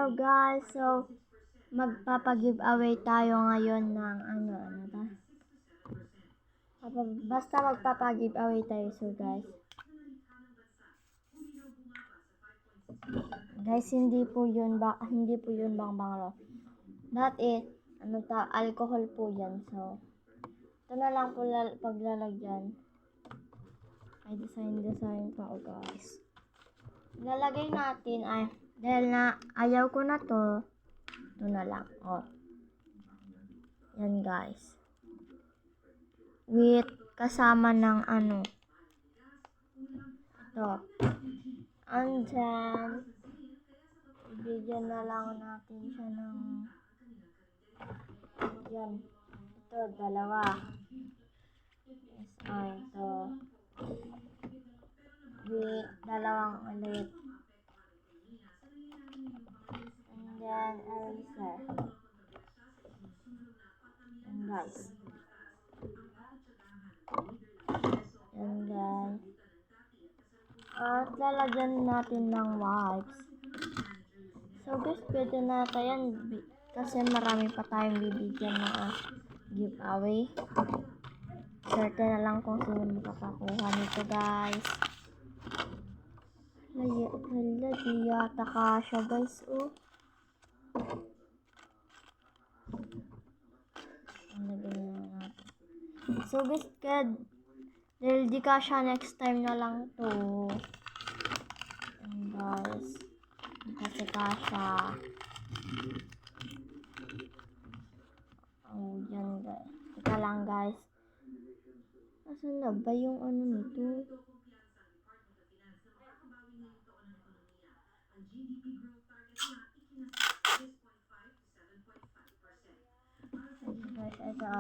Hello guys, so magpapag-giveaway tayo ngayon ng basta magpapag-giveaway tayo. So guys, hindi po yun bangbang. That is alcohol po yan. So ito na lang po paglalagyan. Ay design pa guys. Lalagay natin dahil na ayaw ko na to. Ito na lang. Yan guys. With kasama ng ito. And then, ibigyan na lang natin siya ng yan. Ito, dalawa. Ito. With dalawang ulit. And then, eraser. And guys. And then, at lalagyan natin ng wipes. So guys, pwede na yan kasi marami pa tayong bibigyan ng giveaway. Swerte na lang kung sino makakakuha nito guys. Hala, di yata kasya guys. So guys, dahil di kasya, next time na lang to. And guys, kasi kasya. Yan guys. Ito lang guys. Asan na ba yung nito? Guys, ito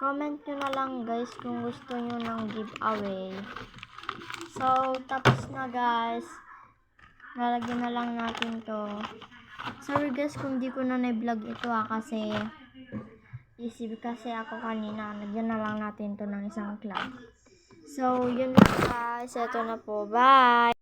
comment nyo na lang guys kung gusto nyo ng giveaway. So, tapos na guys. Lalagyan na lang natin to. Sorry guys kung di ko na na-vlog ito kasi busy kasi ako kanina. Lagyan na lang natin to ng isang club. So, yun lang guys. Ito na po. Bye!